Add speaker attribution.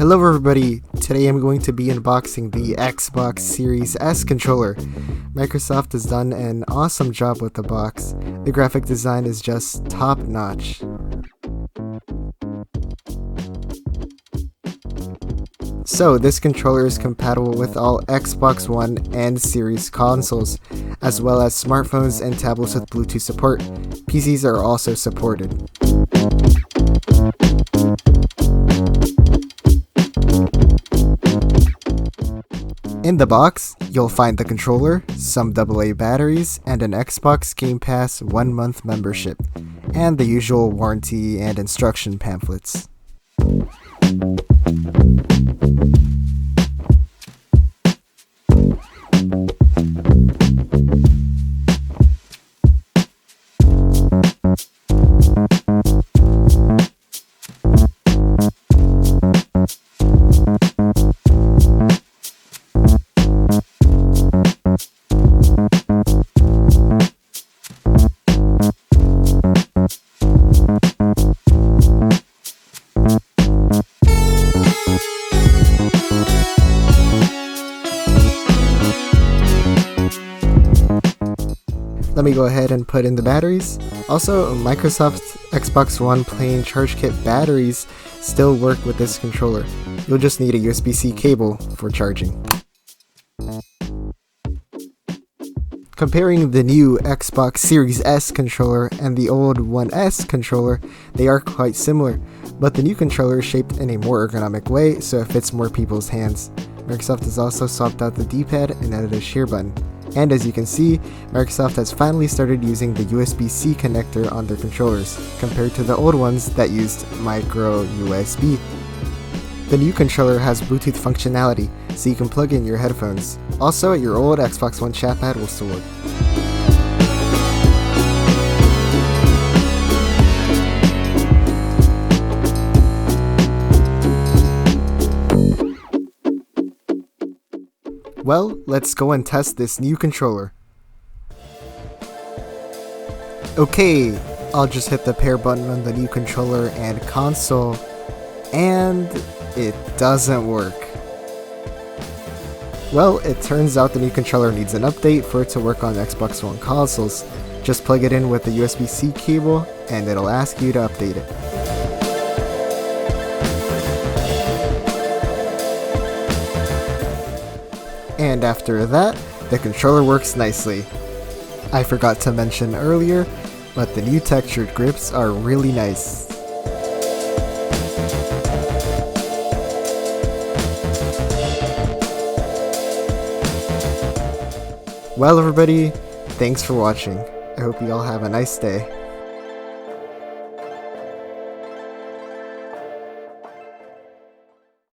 Speaker 1: Hello everybody, today I'm going to be unboxing the Xbox Series S controller. Microsoft has done an awesome job with the box. The graphic design is just top notch. So this controller is compatible with all Xbox One and Series consoles, as well as smartphones and tablets with Bluetooth support. PCs are also supported. In the box, you'll find the controller, some AA batteries, and an Xbox Game Pass 1-month membership, and the usual warranty and instruction pamphlets. Let me go ahead and put in the batteries. Also, Microsoft Xbox One plain charge kit batteries still work with this controller. You'll just need a USB-C cable for charging. Comparing the new Xbox Series S controller and the old One S controller, they are quite similar, but the new controller is shaped in a more ergonomic way so it fits more people's hands. Microsoft has also swapped out the D-pad and added a share button. And as you can see, Microsoft has finally started using the USB-C connector on their controllers, compared to the old ones that used micro USB. The new controller has Bluetooth functionality, so you can plug in your headphones. Also, your old Xbox One chat pad will still work. Well, let's go and test this new controller. Okay, I'll just hit the pair button on the new controller and console, and it doesn't work. Well, it turns out the new controller needs an update for it to work on Xbox One consoles. Just plug it in with the USB-C cable, and it'll ask you to update it. And after that, the controller works nicely. I forgot to mention earlier, but the new textured grips are really nice. Well everybody, thanks for watching. I hope you all have a nice day.